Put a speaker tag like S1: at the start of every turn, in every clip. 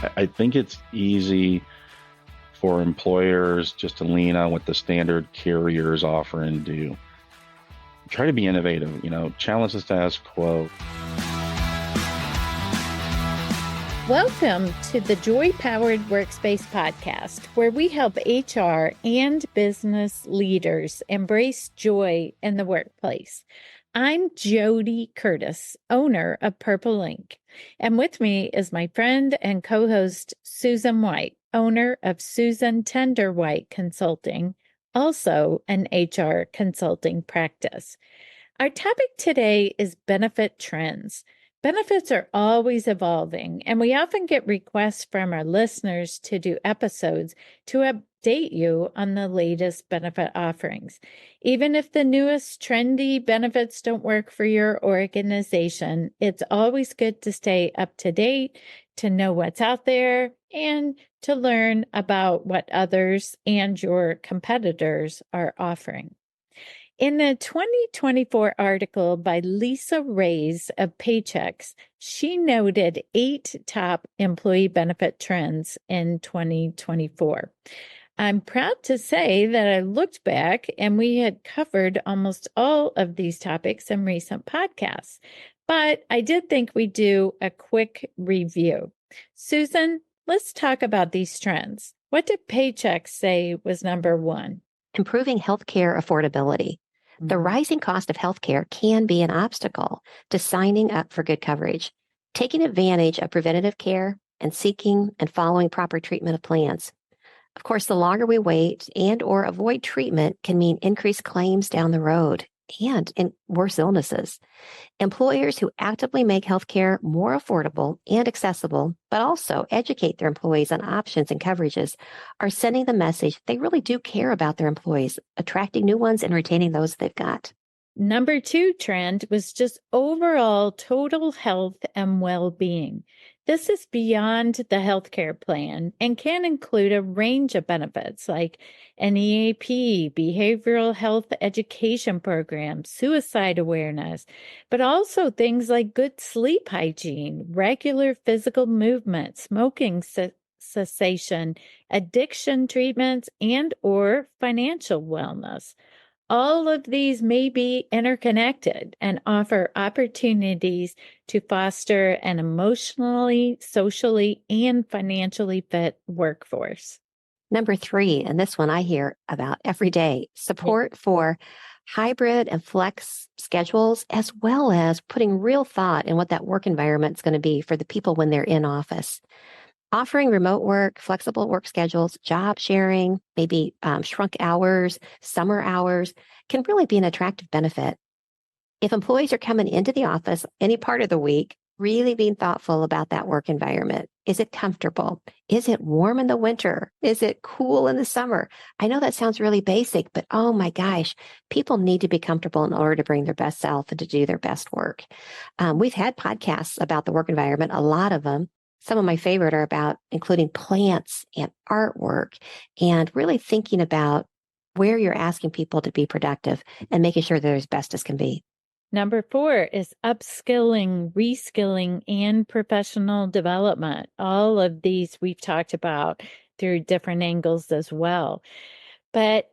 S1: I think it's easy for employers just to lean on what the standard carriers offer and do. Try to be innovative, challenge the status quo.
S2: Welcome to the Joy-Powered Workspace podcast, where we help HR and business leaders embrace joy in the workplace. I'm JoDee Curtis, owner of Purple Ink, and with me is my friend and co-host Susan White, owner of Susan Tender White Consulting, also an HR consulting practice. Our topic today is benefit trends. Benefits are always evolving, and we often get requests from our listeners to do episodes to update you on the latest benefit offerings. Even if the newest trendy benefits don't work for your organization, it's always good to stay up to date, to know what's out there, and to learn about what others and your competitors are offering. In a 2024 article by Lisa Reyes of Paychex, she noted 8 top employee benefit trends in 2024. I'm proud to say that I looked back and we had covered almost all of these topics in recent podcasts, but I did think we'd do a quick review. Susan, let's talk about these trends. What did Paychex say was number 1?
S3: Improving healthcare affordability. The rising cost of healthcare can be an obstacle to signing up for good coverage. Taking advantage of preventative care and seeking and following proper treatment of plans. Of course, the longer we wait and or avoid treatment can mean increased claims down the road and in worse illnesses. Employers who actively make healthcare more affordable and accessible, but also educate their employees on options and coverages, are sending the message they really do care about their employees, attracting new ones and retaining those they've got.
S2: Number 2 trend was just overall total health and well-being. This is beyond the healthcare plan and can include a range of benefits like an EAP, behavioral health education program, suicide awareness, but also things like good sleep hygiene, regular physical movement, smoking cessation, addiction treatments, and or financial wellness. All of these may be interconnected and offer opportunities to foster an emotionally, socially, and financially fit workforce.
S3: Number 3, and this one I hear about every day, support for hybrid and flex schedules, as well as putting real thought in what that work environment is going to be for the people when they're in office. Offering remote work, flexible work schedules, job sharing, maybe shrunk hours, summer hours can really be an attractive benefit. If employees are coming into the office any part of the week, really being thoughtful about that work environment. Is it comfortable? Is it warm in the winter? Is it cool in the summer? I know that sounds really basic, but oh my gosh, people need to be comfortable in order to bring their best self and to do their best work. We've had podcasts about the work environment, a lot of them. Some of my favorite are about including plants and artwork and really thinking about where you're asking people to be productive and making sure they're as best as can be.
S2: Number 4 is upskilling, reskilling, and professional development. All of these we've talked about through different angles as well. But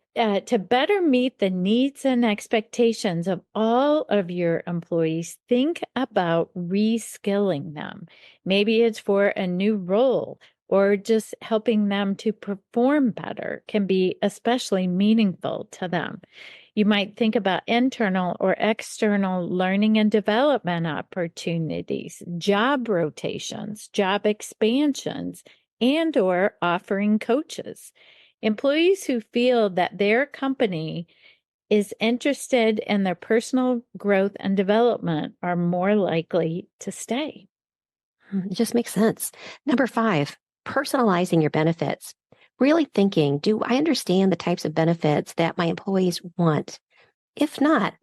S2: to better meet the needs and expectations of all of your employees, think about reskilling them. Maybe it's for a new role or just helping them to perform better can be especially meaningful to them. You might think about internal or external learning and development opportunities, job rotations, job expansions, and or offering coaches. Employees who feel that their company is interested in their personal growth and development are more likely to stay.
S3: It just makes sense. Number 5, personalizing your benefits. Really thinking, do I understand the types of benefits that my employees want? If not,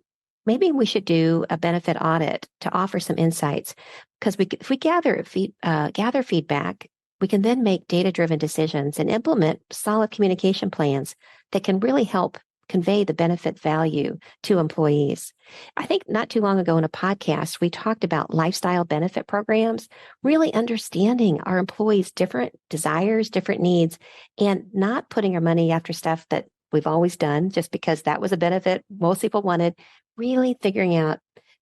S3: maybe we should do a benefit audit to offer some insights, because if we gather feedback, we can then make data-driven decisions and implement solid communication plans that can really help convey the benefit value to employees. I think not too long ago in a podcast, we talked about lifestyle benefit programs, really understanding our employees' different desires, different needs, and not putting our money after stuff that we've always done just because that was a benefit most people wanted. Really figuring out,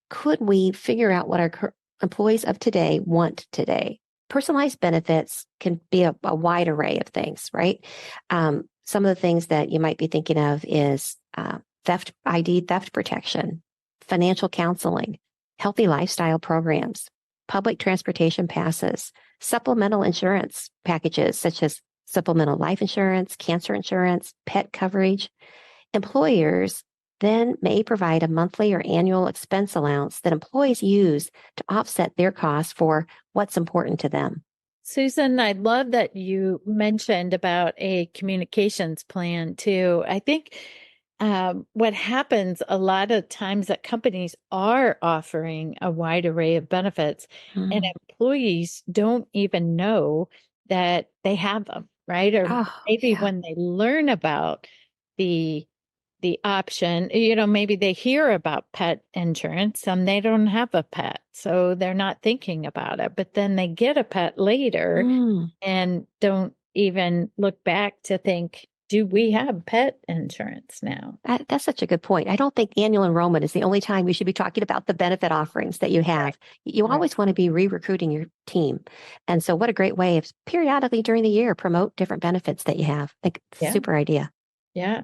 S3: could we figure out what our employees of today want today? Personalized benefits can be a wide array of things, right? Some of the things that you might be thinking of is ID theft protection, financial counseling, healthy lifestyle programs, public transportation passes, supplemental insurance packages such as supplemental life insurance, cancer insurance, pet coverage. Employers then may provide a monthly or annual expense allowance that employees use to offset their costs for what's important to them.
S2: Susan, I love that you mentioned about a communications plan too. I think what happens a lot of times that companies are offering a wide array of benefits and employees don't even know that they have them, right? Or maybe when they learn about the option, maybe they hear about pet insurance and they don't have a pet, so they're not thinking about it. But then they get a pet later and don't even look back to think, do we have pet insurance now?
S3: That's such a good point. I don't think annual enrollment is the only time you should be talking about the benefit offerings that you have. Right. You always want to be re-recruiting your team. And so what a great way of periodically during the year, promote different benefits that you have. Like, super idea.
S2: Yeah.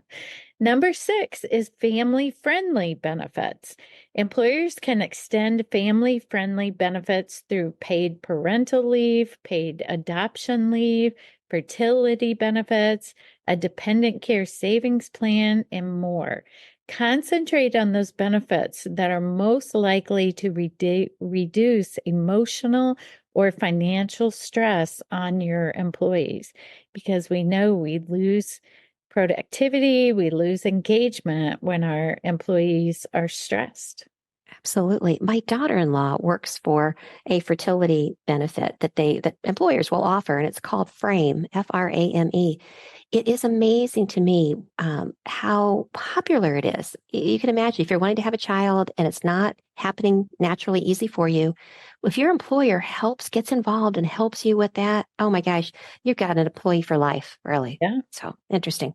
S2: Number 6 is family-friendly benefits. Employers can extend family-friendly benefits through paid parental leave, paid adoption leave, fertility benefits, a dependent care savings plan, and more. Concentrate on those benefits that are most likely to reduce emotional or financial stress on your employees, because we know we lose productivity, we lose engagement when our employees are stressed.
S3: Absolutely. My daughter-in-law works for a fertility benefit that employers will offer, and it's called FRAME, FRAME. It is amazing to me how popular it is. You can imagine if you're wanting to have a child and it's not happening naturally easy for you, if your employer gets involved and helps you with that, oh my gosh, you've got an employee for life, really.
S2: Yeah.
S3: So interesting.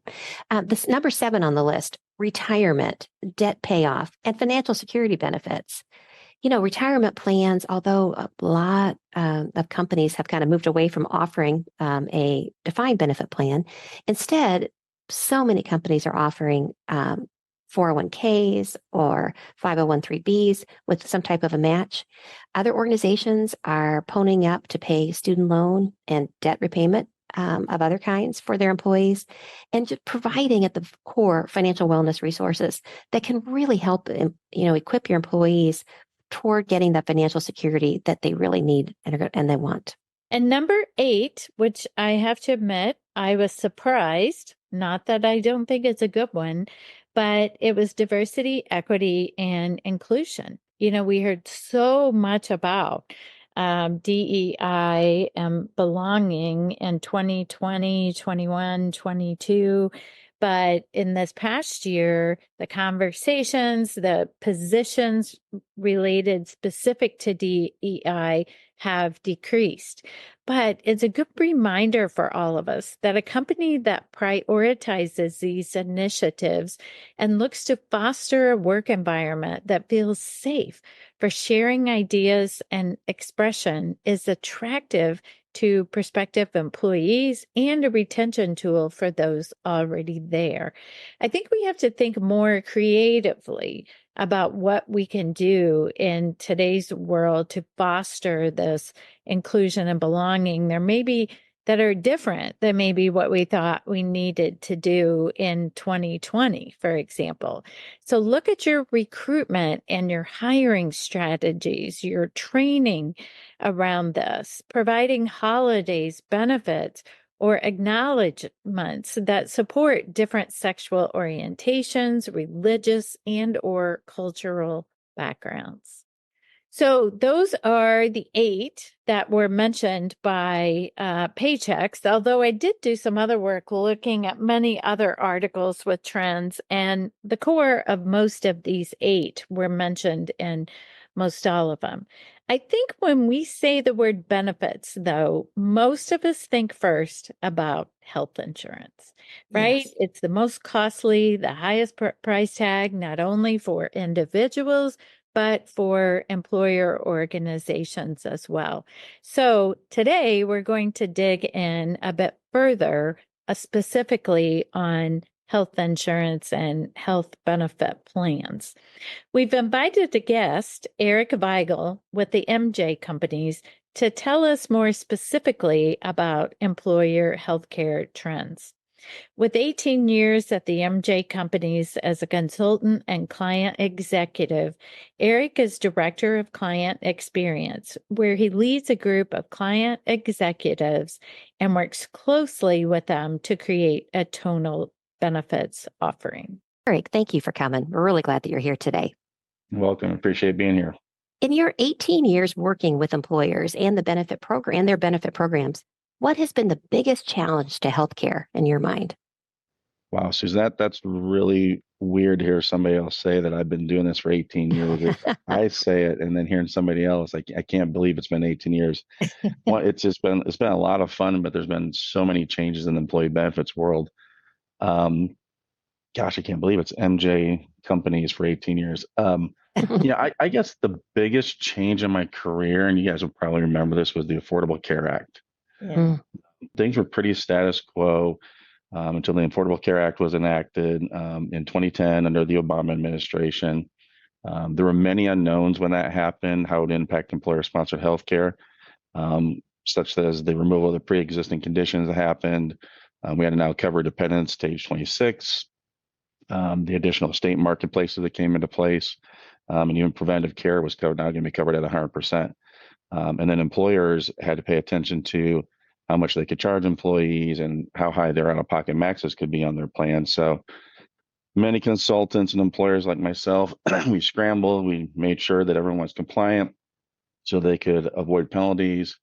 S3: This number 7 on the list, retirement, debt payoff, and financial security benefits. Retirement plans, although a lot of companies have kind of moved away from offering a defined benefit plan, instead, so many companies are offering 401ks or 501(c)(3)Bs with some type of a match. Other organizations are ponying up to pay student loan and debt repayment of other kinds for their employees, and just providing at the core financial wellness resources that can really help equip your employees toward getting that financial security that they really need and they want.
S2: And number 8, which I have to admit, I was surprised, not that I don't think it's a good one, but it was diversity, equity, and inclusion. We heard so much about DEI and belonging in 2020, 21, 22. But in this past year, the conversations, the positions related specific to DEI have decreased. But it's a good reminder for all of us that a company that prioritizes these initiatives and looks to foster a work environment that feels safe for sharing ideas and expression is attractive to prospective employees and a retention tool for those already there. I think we have to think more creatively about what we can do in today's world to foster this inclusion and belonging. There may be that are different than maybe what we thought we needed to do in 2020, for example. So look at your recruitment and your hiring strategies, your training around this, providing holidays, benefits, or acknowledgments that support different sexual orientations, religious and or cultural backgrounds. So those are the 8 that were mentioned by Paychecks, although I did do some other work looking at many other articles with trends, and the core of most of these 8 were mentioned in most all of them. I think when we say the word benefits, though, most of us think first about health insurance, right?
S3: Yes.
S2: It's the most costly, the highest price tag, not only for individuals, but for employer organizations as well. So today we're going to dig in a bit further, specifically on health insurance and health benefit plans. We've invited a guest, Erich Veigel, with the MJ companies to tell us more specifically about employer healthcare trends. With 18 years at the MJ companies as a consultant and client executive, Erich is director of client experience, where he leads a group of client executives and works closely with them to create a tonal benefits offering.
S3: Eric, thank you for coming. We're really glad that you're here today.
S1: Welcome. Appreciate being here.
S3: In your 18 years working with employers and the benefit program and their benefit programs, what has been the biggest challenge to healthcare in your mind?
S1: Wow, Susan, that's really weird to hear somebody else say that I've been doing this for 18 years. I say it and then hearing somebody else, I can't believe it's been 18 years. Well, it's been a lot of fun, but there's been so many changes in the employee benefits world. Um, Gosh, I can't believe it's MJ companies for 18 years. I guess the biggest change in my career, and you guys will probably remember this, was the Affordable Care Act.
S2: Yeah.
S3: Mm.
S1: Things were pretty status quo until the Affordable Care Act was enacted in 2010 under the Obama administration. There were many unknowns when that happened, how it would impact employer-sponsored healthcare, such as the removal of the pre-existing conditions that happened. We had to now cover dependents to age 26, the additional state marketplaces that came into place, and even preventive care was now going to be covered at 100%. And then employers had to pay attention to how much they could charge employees and how high their out-of-pocket maxes could be on their plan. So many consultants and employers like myself, we scrambled, we made sure that everyone was compliant so they could avoid penalties,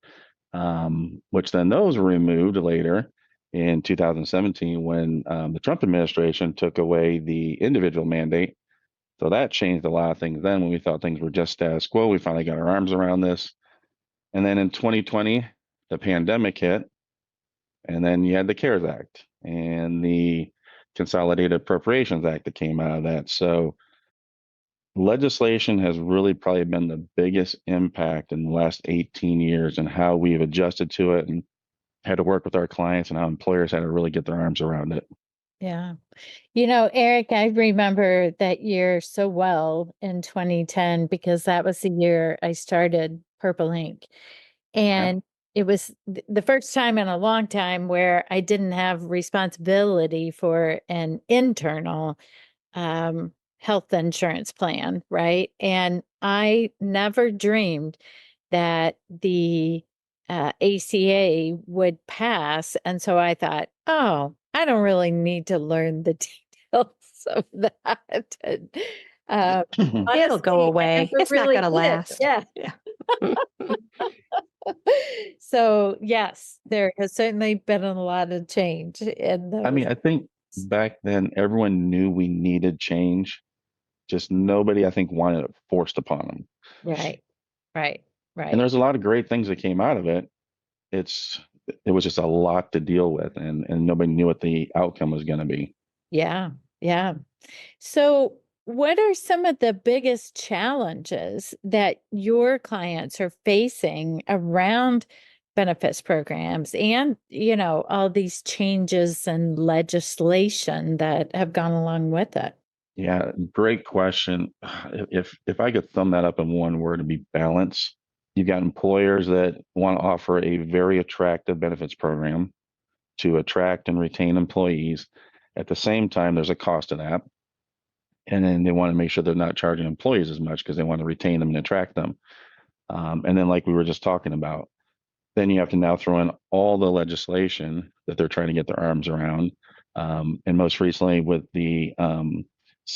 S1: which then those were removed later in 2017 when the Trump administration took away the individual mandate. So that changed a lot of things then when we thought things were just status quo. We finally got our arms around this. And then in 2020, the pandemic hit, and then you had the CARES Act and the Consolidated Appropriations Act that came out of that. So legislation has really probably been the biggest impact in the last 18 years and how we've adjusted to it and had to work with our clients and how employers had to really get their arms around it.
S2: Yeah. Erich, I remember that year so well in 2010 because that was the year I started Purple Ink. And it was the first time in a long time where I didn't have responsibility for an internal health insurance plan, right? And I never dreamed that the ACA would pass. And so I thought, oh, I don't really need to learn the details of that. And,
S3: It'll go
S2: honestly, I
S3: away.
S2: never
S3: It's not
S2: really
S3: going to
S2: did.
S3: last.
S2: Yeah. So yes, there has certainly been a lot of change in
S1: I
S2: those.
S1: mean, I think back then everyone knew we needed change, just nobody, I think, wanted it forced upon them.
S2: Right, right,
S1: And
S2: right.
S1: there's a lot of great things that came out of it. It was just a lot to deal with, and nobody knew what the outcome was going to be.
S2: Yeah, yeah. So, what are some of the biggest challenges that your clients are facing around benefits programs and, all these changes and legislation that have gone along with it?
S1: Yeah, great question. If I could thumb that up in one word, it'd be balance. You've got employers that want to offer a very attractive benefits program to attract and retain employees. At the same time, there's a cost to that. And then they want to make sure they're not charging employees as much because they want to retain them and attract them. And then, like we were just talking about, then you have to now throw in all the legislation that they're trying to get their arms around. And most recently with the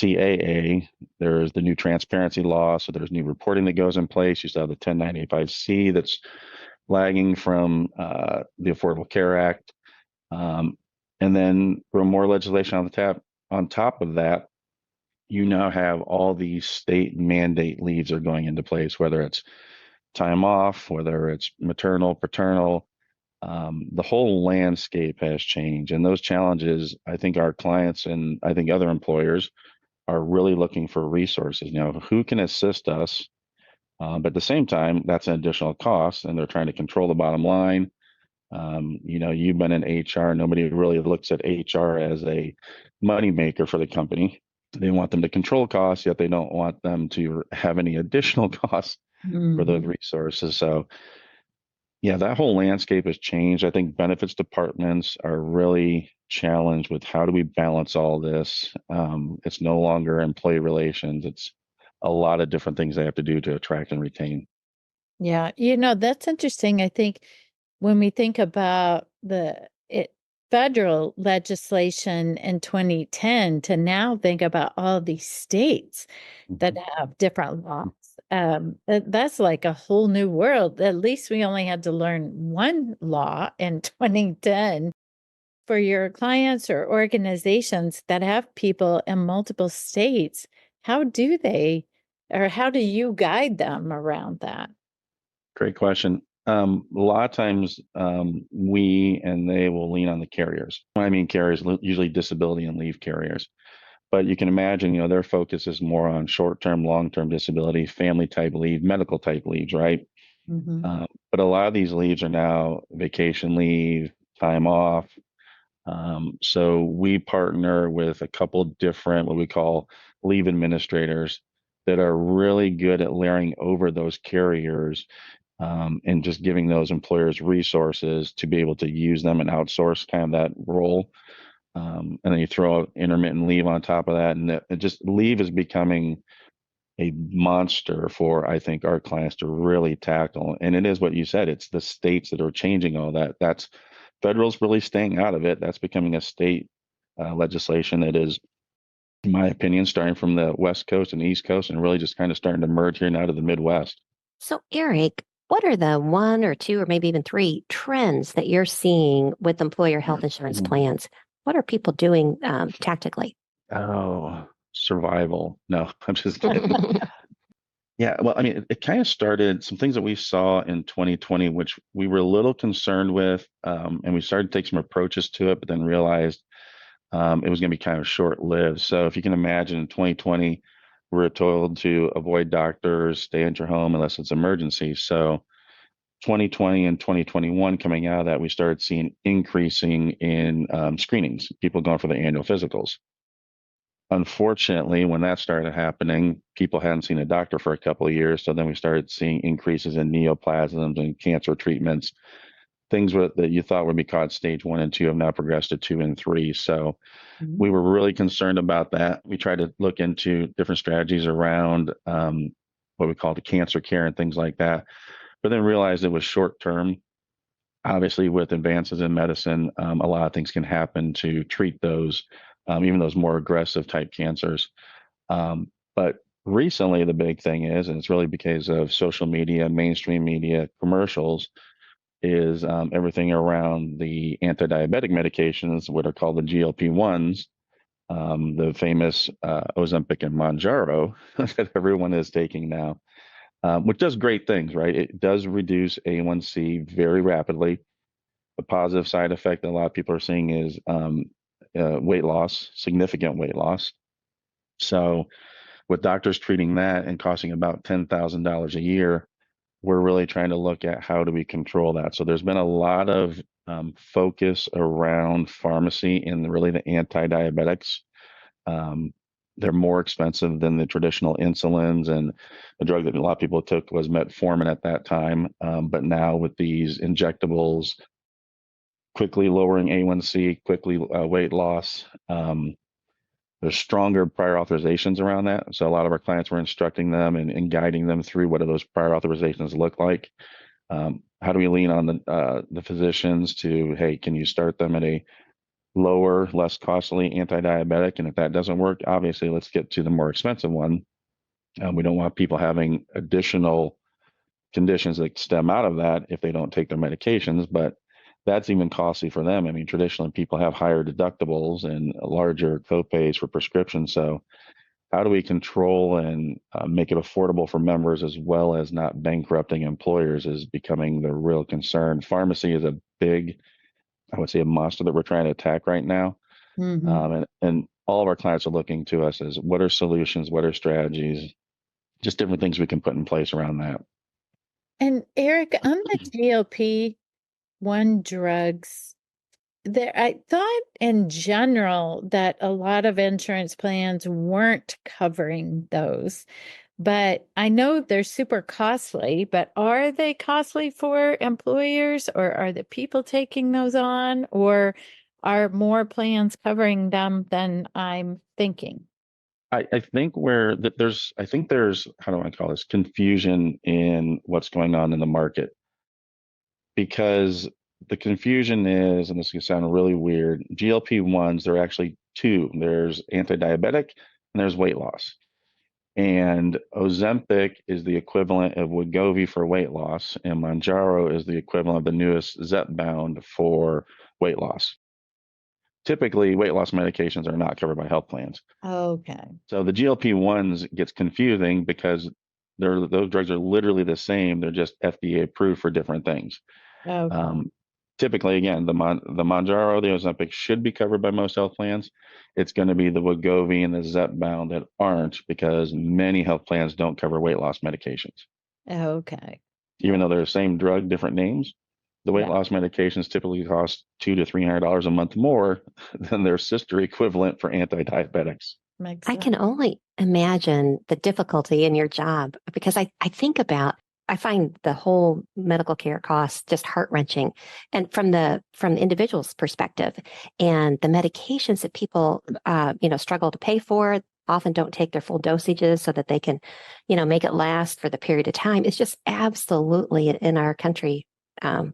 S1: CAA, there's the new transparency law. So there's new reporting that goes in place. You still have the 1095C that's lagging from the Affordable Care Act. And then for more legislation on top of that, you now have all these state mandate leaves are going into place, whether it's time off, whether it's maternal, paternal. The whole landscape has changed. And those challenges, I think our clients and I think other employers are really looking for resources. Who can assist us? But at the same time, that's an additional cost, and they're trying to control the bottom line. You've been in HR. Nobody really looks at HR as a moneymaker for the company. They want them to control costs, yet they don't want them to have any additional costs for those resources. So, yeah, that whole landscape has changed. I think benefits departments are really challenged with how do we balance all this. It's no longer employee relations. It's a lot of different things they have to do to attract and retain.
S2: Yeah, that's interesting. I think when we think about federal legislation in 2010 to now think about all these states that have different laws, that's like a whole new world. At least we only had to learn one law in 2010. For your clients or organizations that have people in multiple states, how do you guide them around that?
S1: Great question. A lot of times we and they will lean on the carriers. When I mean carriers, usually disability and leave carriers. But you can imagine, their focus is more on short-term, long-term disability, family type leave, medical type leaves, right? But a lot of these leaves are now vacation leave, time off. So we partner with a couple different, what we call leave administrators that are really good at layering over those carriers and just giving those employers resources to be able to use them and outsource kind of that role. And then you throw out intermittent leave on top of that. And it just leave is becoming a monster for, I think, our clients to really tackle. And it is what you said, it's the states that are changing all that. That's federal's really staying out of it. That's becoming a state legislation that is, in my opinion, starting from the West Coast and East Coast and really just kind of starting to merge here now to the Midwest.
S3: So, Erich, what are the one or two or maybe even three trends that you're seeing with employer health insurance plans? What are people doing tactically?
S1: Oh, survival. No, I'm just kidding. Yeah, well, I mean, it kind of started some things that we saw in 2020, which we were a little concerned with, and we started to take some approaches to it, but then realized it was going to be kind of short-lived. So if you can imagine, in 2020, we were told to avoid doctors, stay at your home unless it's emergency. So 2020 and 2021 coming out of that, we started seeing increasing in screenings, people going for the annual physicals. Unfortunately, when that started happening, people hadn't seen a doctor for a couple of years. So then we started seeing increases in neoplasms and cancer treatments. Things that you thought would be caught stage 1 and 2 have now progressed to 2 and 3. So we were really concerned about that. We tried to look into different strategies around what we call the cancer care and things like that, but then realized it was short term. Obviously, with advances in medicine, a lot of things can happen to treat those, even those more aggressive type cancers. But recently, the big thing is, and it's really because of social media, mainstream media, commercials, is everything around the anti-diabetic medications, what are called the GLP-1s, the famous Ozempic and Mounjaro that everyone is taking now, which does great things, right? It does reduce A1C very rapidly. The positive side effect that a lot of people are seeing is weight loss, significant weight loss. So with doctors treating that and costing about $10,000 a year, we're really trying to look at how do we control that. So there's been a lot of focus around pharmacy and really the anti-diabetics. They're more expensive than the traditional insulins, and the drug that a lot of people took was metformin at that time. But now with these injectables, quickly lowering A1C, quickly weight loss, there's stronger prior authorizations around that. So a lot of our clients were instructing them and guiding them through what do those prior authorizations look like. How do we lean on the physicians to, hey, can you start them at a lower, less costly anti-diabetic. And if that doesn't work, obviously let's get to the more expensive one. We don't want people having additional conditions that stem out of that if they don't take their medications, but that's even costly for them. I mean, traditionally people have higher deductibles and larger copays for prescriptions. So how do we control and make it affordable for members as well as not bankrupting employers is becoming the real concern. Pharmacy is a big, I would say, a monster that we're trying to attack right now.
S2: Mhm.
S1: And all of our clients are looking to us as what are solutions, what are strategies, just different things we can put in place around that.
S2: And Eric, on the GLP-1 drugs, there, I thought in general that a lot of insurance plans weren't covering those, but I know they're super costly, but are they costly for employers, or are the people taking those on, or are more plans covering them than I'm thinking?
S1: I think where there's, I think there's, how do I call this, confusion in what's going on in the market because the confusion is, and this is going to sound really weird, GLP-1s, there are actually two. There's anti-diabetic and there's weight loss. And Ozempic is the equivalent of Wegovy for weight loss, and Mounjaro is the equivalent of the newest Zepbound for weight loss. Typically, weight loss medications are not covered by health plans.
S2: Okay.
S1: So the GLP-1s gets confusing because those drugs are literally the same. They're just FDA approved for different things.
S2: Okay.
S1: Typically, again, the Mounjaro, the Ozempic should be covered by most health plans. It's going to be the Wegovy and the Zepbound that aren't because many health plans don't cover weight loss medications.
S2: Okay.
S1: Even though they're the same drug, different names, the weight
S2: Yeah.
S1: loss medications typically cost $200 to $300 a month more than their sister equivalent for anti-diabetics.
S2: Makes
S3: I
S2: sense.
S3: can only imagine the difficulty in your job because I think about, I find the whole medical care cost just heart-wrenching. And from the individual's perspective and the medications that people struggle to pay for, often don't take their full dosages so that they can, make it last for the period of time. It's just absolutely in our country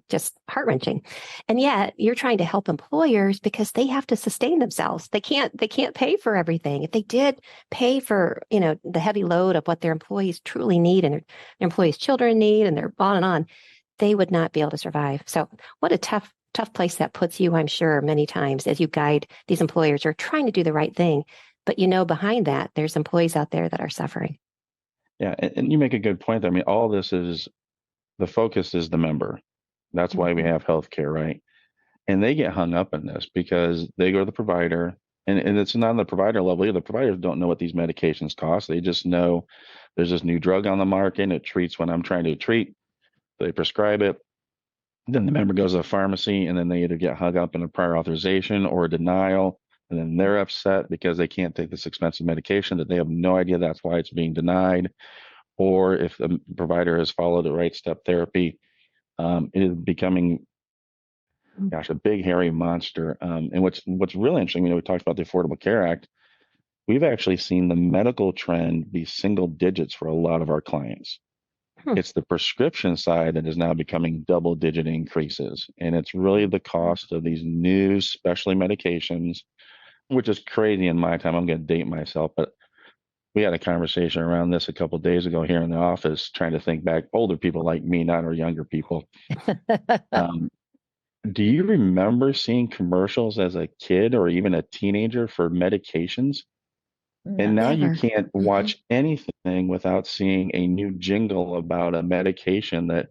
S3: just heart-wrenching. And yet you're trying to help employers because they have to sustain themselves. They can't pay for everything. If they did pay for, the heavy load of what their employees truly need and their employees' children need and their on and on, they would not be able to survive. So what a tough place that puts you, I'm sure, many times as you guide these employers who are trying to do the right thing. But behind that, there's employees out there that are suffering.
S1: Yeah, and you make a good point there. I mean, all this is the focus is the member. That's why we have healthcare, right? And they get hung up in this because they go to the provider, and it's not on the provider level either. The providers don't know what these medications cost. They just know there's this new drug on the market and it treats what I'm trying to treat. They prescribe it. Then the member goes to the pharmacy and then they either get hung up in a prior authorization or a denial. And then they're upset because they can't take this expensive medication that they have no idea that's why it's being denied. Or if the provider has followed the right step therapy, it is becoming, gosh, a big hairy monster. And what's really interesting, we talked about the Affordable Care Act. We've actually seen the medical trend be single digits for a lot of our clients. It's the prescription side that is now becoming double digit increases. And it's really the cost of these new specialty medications, which is crazy in my time. I'm going to date myself, but we had a conversation around this a couple of days ago here in the office, trying to think back, older people like me, not our younger people. Do you remember seeing commercials as a kid or even a teenager for medications? And now you
S3: Never.
S1: can't watch anything without seeing a new jingle about a medication that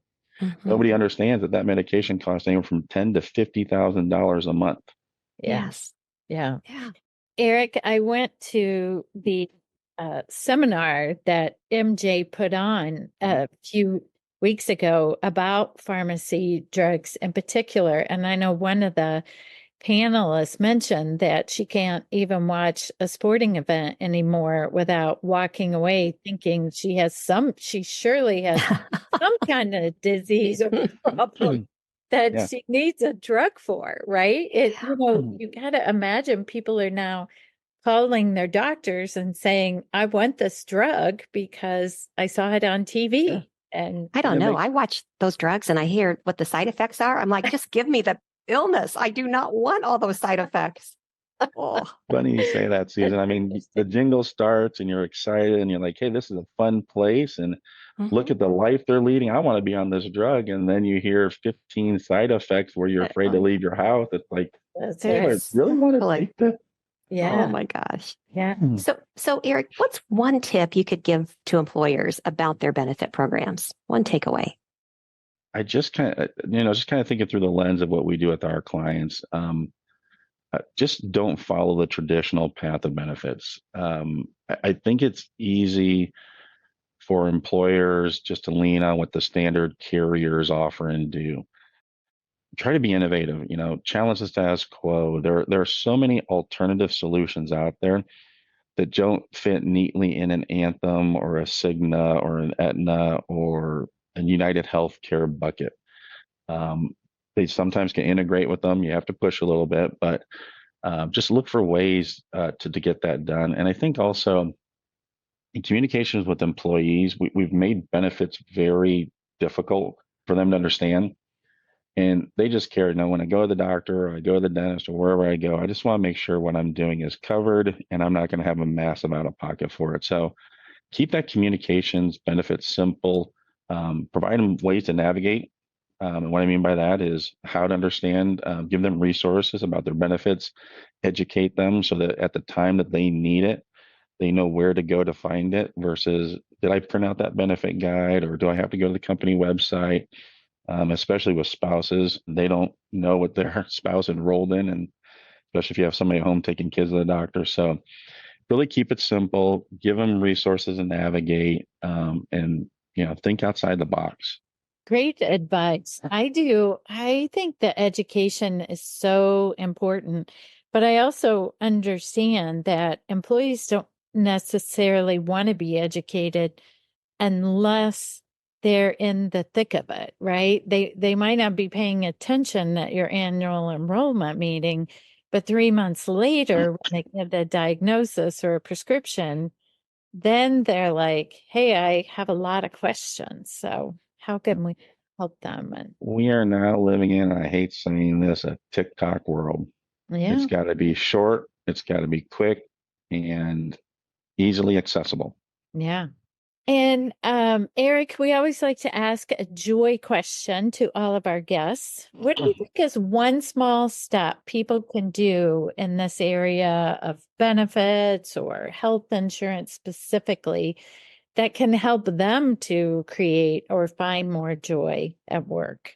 S1: nobody understands that medication costs anywhere from $10,000 to $50,000 a month.
S2: Yeah.
S3: Yes.
S2: Yeah.
S3: Yeah.
S2: Eric, I went to the seminar that MJ put on a few weeks ago about pharmacy drugs in particular. And I know one of the panelists mentioned that she can't even watch a sporting event anymore without walking away thinking she surely has some kind of disease or problem that
S1: Yeah.
S2: she needs a drug for, right? You got to imagine people are now calling their doctors and saying, I want this drug because I saw it on TV.
S1: Yeah.
S2: And
S3: I don't
S1: it
S3: know.
S1: makes
S3: I watch those drugs and I hear what the side effects are. I'm like, just give me the illness. I do not want all those side effects. Oh,
S1: Funny you say that, Susan. I mean, the jingle starts and you're excited and you're like, hey, this is a fun place. And look
S3: mhm.
S1: at the life they're leading. I want to be on this drug. And then you hear 15 side effects where you're afraid to leave your house. It's like,
S2: That's
S1: oh, I
S2: right.
S1: really want to
S3: Like,
S1: take this.
S2: Yeah.
S3: oh my gosh.
S2: Yeah.
S3: So Eric, what's one tip you could give to employers about their benefit programs? One takeaway.
S1: I just kind of, just kind of thinking through the lens of what we do with our clients. Just don't follow the traditional path of benefits. I think it's easy for employers just to lean on what the standard carriers offer and do. Try to be innovative, challenge the status quo. There are so many alternative solutions out there that don't fit neatly in an Anthem or a Cigna or an Aetna or a United Healthcare bucket. Um, they sometimes can integrate with them. You have to push a little bit, but just look for ways to get that done. And I think also in communications with employees, we've made benefits very difficult for them to understand. And they just care. When I go to the doctor or I go to the dentist or wherever I go, I just want to make sure what I'm doing is covered and I'm not going to have a massive out of pocket for it. So keep that communications benefit simple, provide them ways to navigate. And what I mean by that is how to understand, give them resources about their benefits, educate them so that at the time that they need it, they know where to go to find it versus did I print out that benefit guide or do I have to go to the company website? Especially with spouses, they don't know what their spouse enrolled in, and especially if you have somebody at home taking kids to the doctor. So really keep it simple, give them resources to navigate, and think outside the box.
S2: Great advice. I do. I think that education is so important, but I also understand that employees don't necessarily want to be educated unless they're in the thick of it, right? They might not be paying attention at your annual enrollment meeting, but 3 months later, when they get a diagnosis or a prescription, then they're like, hey, I have a lot of questions. So how can we help them? And
S1: We are now living in, I hate saying this, a TikTok world. It's
S2: yeah,
S1: got to be short, it's got to be quick, and easily accessible.
S2: yeah. And Eric, we always like to ask a joy question to all of our guests. What do you think is one small step people can do in this area of benefits or health insurance specifically that can help them to create or find more joy at work?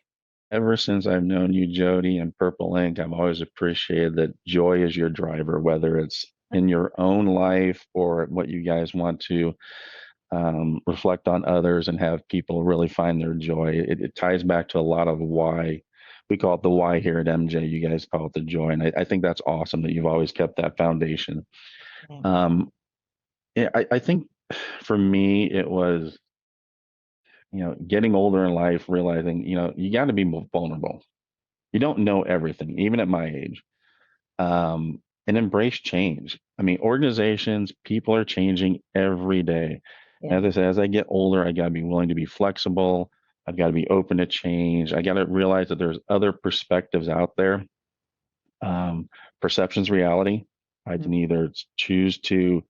S1: Ever since I've known you, JoDee, and Purple Ink, I've always appreciated that joy is your driver, whether it's in your own life or what you guys want to reflect on others and have people really find their joy. It ties back to a lot of why we call it the why here at MJ. You guys call it the joy. And I think that's awesome that you've always kept that foundation.
S2: Yeah.
S1: I think for me, it was, getting older in life, realizing, you got to be vulnerable. You don't know everything, even at my age. And embrace change. I mean, organizations, people are changing every day.
S2: Yeah.
S1: As I said, as I get older, I got to be willing to be flexible. I've got to be open to change. I got to realize that there's other perspectives out there. Perception's reality. I can either choose to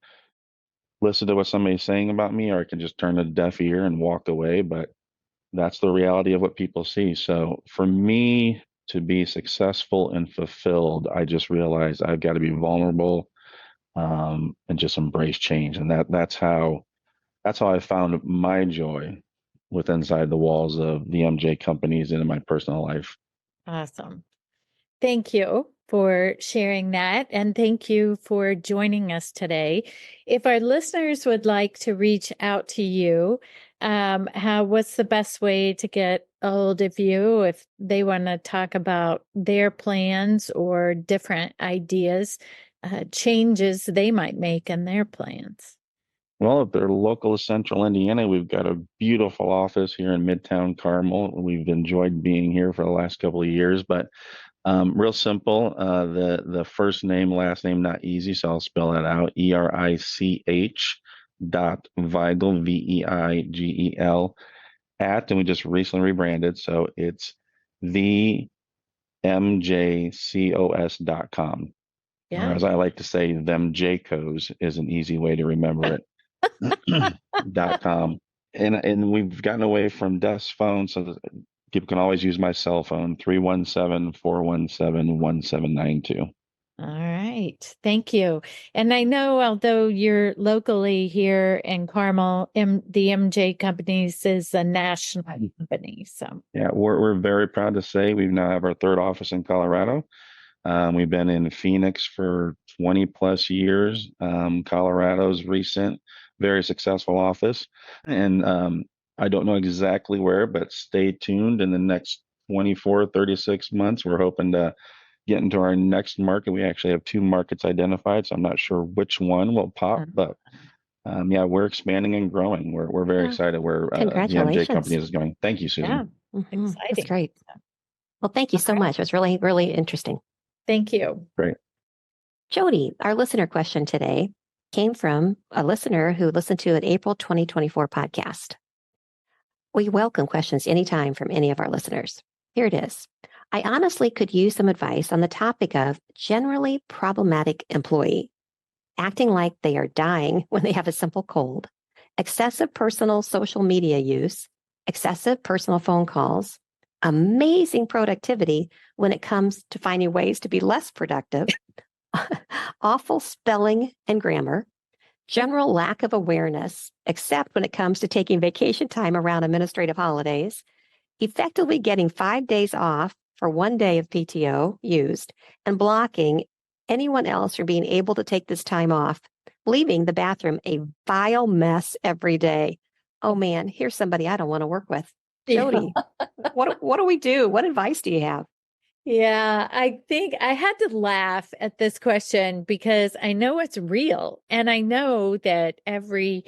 S1: listen to what somebody's saying about me, or I can just turn a deaf ear and walk away. But that's the reality of what people see. So for me to be successful and fulfilled, I just realized I've got to be vulnerable, and just embrace change. And that's how I found my joy with inside the walls of the MJ companies and in my personal life.
S2: Awesome. Thank you for sharing that. And thank you for joining us today. If our listeners would like to reach out to you, what's the best way to get a hold of you if they want to talk about their plans or different ideas, changes they might make in their plans?
S1: Well, if they're local to Central Indiana, we've got a beautiful office here in Midtown Carmel. We've enjoyed being here for the last couple of years, but real simple. The first name, last name, not easy, so I'll spell that out. ERICH dot Veigel, VEIGEL, and we just recently rebranded, so it's the mjcos.com. Or
S2: Yeah.
S1: as I like to say, them JCOs is an easy way to remember it. .com. And we've gotten away from desk phones, so that people can always use my cell phone, 317-417-1792.
S2: All right. Thank you. And I know, although you're locally here in Carmel, the MJ Companies is a national company. So,
S1: Yeah, we're very proud to say we now have our third office in Colorado. We've been in Phoenix for 20 plus years. Colorado's recent, very successful office. And I don't know exactly where, but stay tuned in the next 24, 36 months. We're hoping to get into our next market. We actually have two markets identified, so I'm not sure which one will pop, but yeah, we're expanding and growing. We're very
S3: Yeah.
S1: excited where the MJ
S3: Congratulations.
S1: company is going. Thank you,
S2: yeah,
S1: Susan.
S3: That's
S2: exciting.
S3: great. Well, thank you
S2: All
S3: so
S2: right.
S3: much. It was really, really interesting.
S2: Thank you.
S1: Great.
S3: JoDee, our listener question today came from a listener who listened to an April 2024 podcast. We welcome questions anytime from any of our listeners. Here it is. I honestly could use some advice on the topic of generally problematic employee, acting like they are dying when they have a simple cold, excessive personal social media use, excessive personal phone calls, amazing productivity when it comes to finding ways to be less productive, awful spelling and grammar, general lack of awareness, except when it comes to taking vacation time around administrative holidays, effectively getting 5 days off for 1 day of PTO used, and blocking anyone else from being able to take this time off, leaving the bathroom a vile mess every day. Oh man, here's somebody I don't want to work with. JoDee, what do we do? What advice do you have?
S2: Yeah, I think I had to laugh at this question because I know it's real. And I know that every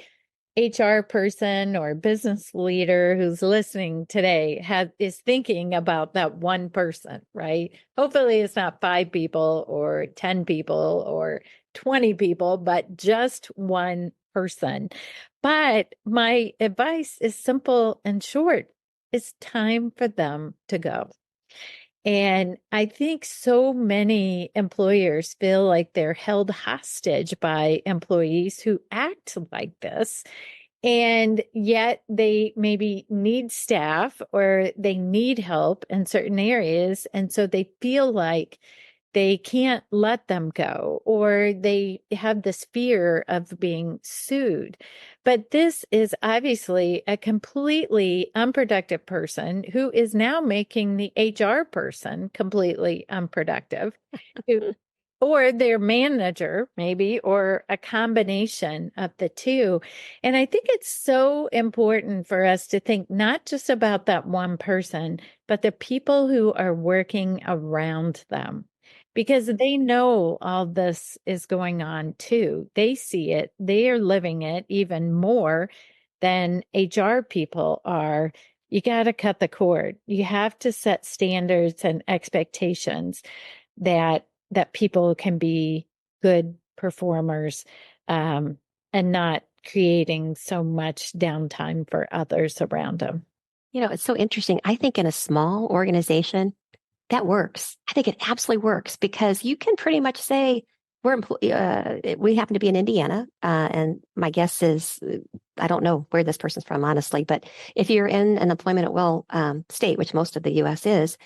S2: HR person or business leader who's listening today is thinking about that one person, right? Hopefully it's not 5 people or 10 people or 20 people, but just one person. But my advice is simple and short. It's time for them to go. And I think so many employers feel like they're held hostage by employees who act like this. And yet they maybe need staff or they need help in certain areas. And so they feel like they can't let them go, or they have this fear of being sued. But this is obviously a completely unproductive person who is now making the HR person completely unproductive, or their manager, maybe, or a combination of the two. And I think it's so important for us to think not just about that one person, but the people who are working around them, because they know all this is going on too. They see it, they are living it even more than HR people are. You got to cut the cord. You have to set standards and expectations that people can be good performers, and not creating so much downtime for others around them.
S3: You know, it's so interesting. I think in a small organization, that works. I think it absolutely works because you can pretty much say, we happen to be in Indiana, and my guess is, I don't know where this person's from, honestly, but if you're in an employment at will state, which most of the U.S. is,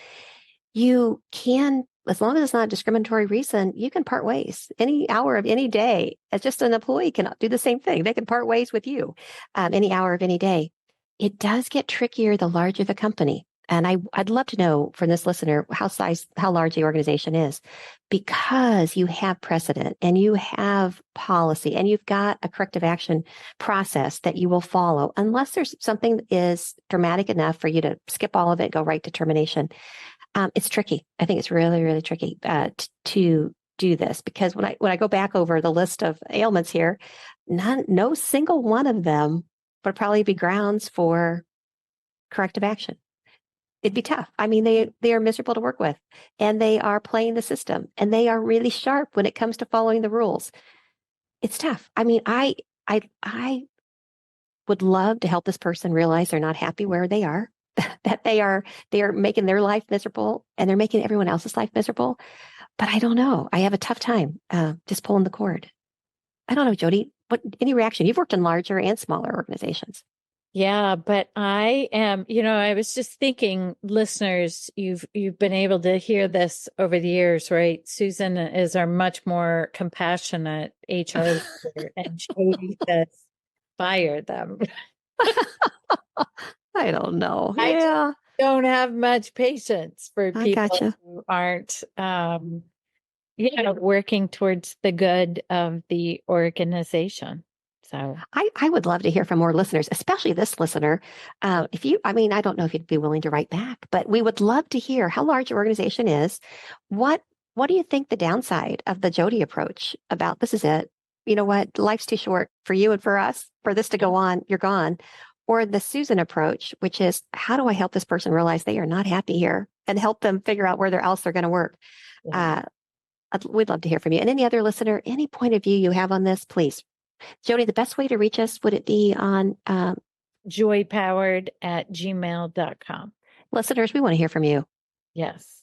S3: you can, as long as it's not a discriminatory reason, you can part ways any hour of any day. As just an employee can do the same thing. They can part ways with you any hour of any day. It does get trickier the larger the company. And I'd love to know from this listener how large the organization is, because you have precedent and you have policy and you've got a corrective action process that you will follow, unless there's something that is dramatic enough for you to skip all of it, go right to termination. It's tricky. I think it's really, really tricky to do this, because when I go back over the list of ailments here, no single one of them would probably be grounds for corrective action. It'd be tough. I mean, they are miserable to work with, and they are playing the system, and they are really sharp when it comes to following the rules. It's tough. I mean, I would love to help this person realize they're not happy where they are, that they are making their life miserable and they're making everyone else's life miserable. But I don't know. I have a tough time just pulling the cord. I don't know, JoDee. Any reaction? You've worked in larger and smaller organizations.
S2: Yeah, but I am, I was just thinking, listeners, you've been able to hear this over the years, right? Susan is our much more compassionate HR leader, and JoDee says, fire them.
S3: I don't know.
S2: I
S3: Yeah.
S2: don't have much patience for
S3: I
S2: people
S3: gotcha.
S2: who aren't, working towards the good of the organization. So
S3: I would love to hear from more listeners, especially this listener. I don't know if you'd be willing to write back, but we would love to hear how large your organization is. What do you think the downside of the JoDee approach about this is it? You know what? Life's too short for you and for us for this to go on. You're gone. Or the Susan approach, which is how do I help this person realize they are not happy here and help them figure out where else they're going to work?
S2: yeah.
S3: We'd love to hear from you. And any other listener, any point of view you have on this, please. JoDee, the best way to reach us, would it be on
S2: joypowered@gmail.com.
S3: listeners? We want to hear from you.
S2: Yes.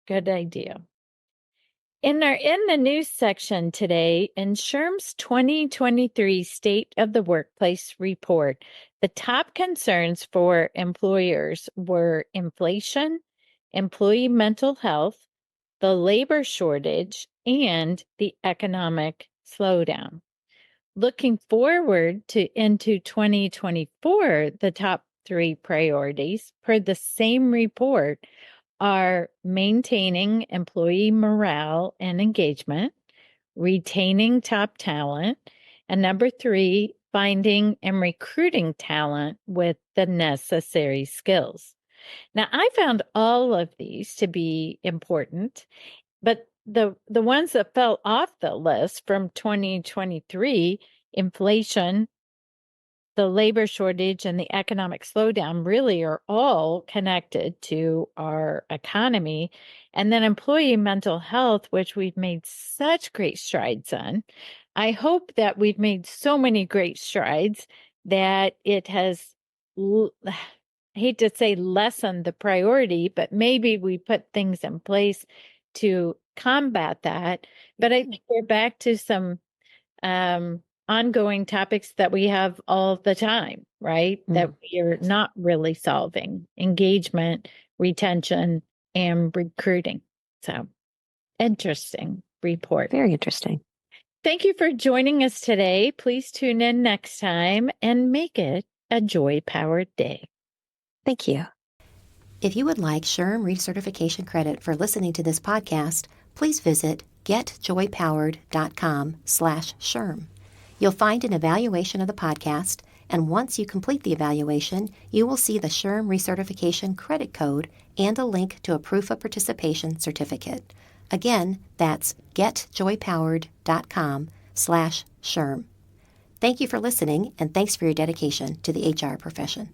S2: Good idea. In the news section today, in SHRM's 2023 State of the Workplace report, the top concerns for employers were inflation, employee mental health, the labor shortage, and the economic slowdown. Looking forward into 2024, the top 3 priorities per the same report are maintaining employee morale and engagement, retaining top talent, and number 3, finding and recruiting talent with the necessary skills. Now, I found all of these to be important, but the ones that fell off the list from 2023, inflation, the labor shortage, and the economic slowdown really are all connected to our economy. And then employee mental health, which we've made such great strides on. I hope that we've made so many great strides that it has, I hate to say lessened the priority, but maybe we put things in place to combat that. But I think we're back to some ongoing topics that we have all the time, right? That we are not really solving: engagement, retention, and recruiting. So interesting report.
S3: Very interesting.
S2: Thank you for joining us today. Please tune in next time and make it a joy-powered day.
S3: Thank you. If you would like SHRM recertification credit for listening to this podcast, please visit getjoypowered.com/SHRM. You'll find an evaluation of the podcast, and once you complete the evaluation, you will see the SHRM recertification credit code and a link to a proof of participation certificate. Again, that's getjoypowered.com/SHRM. Thank you for listening, and thanks for your dedication to the HR profession.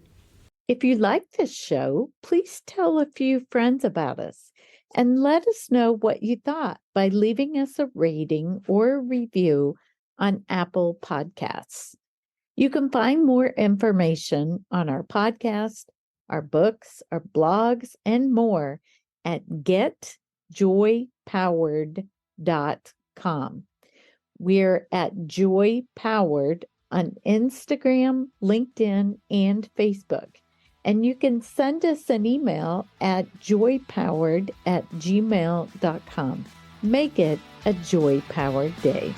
S2: If you like this show, please tell a few friends about us and let us know what you thought by leaving us a rating or a review on Apple Podcasts. You can find more information on our podcast, our books, our blogs, and more at getjoypowered.com. We're at Joy Powered on Instagram, LinkedIn, and Facebook. And you can send us an email at joypowered@gmail.com. Make it a joy-powered day.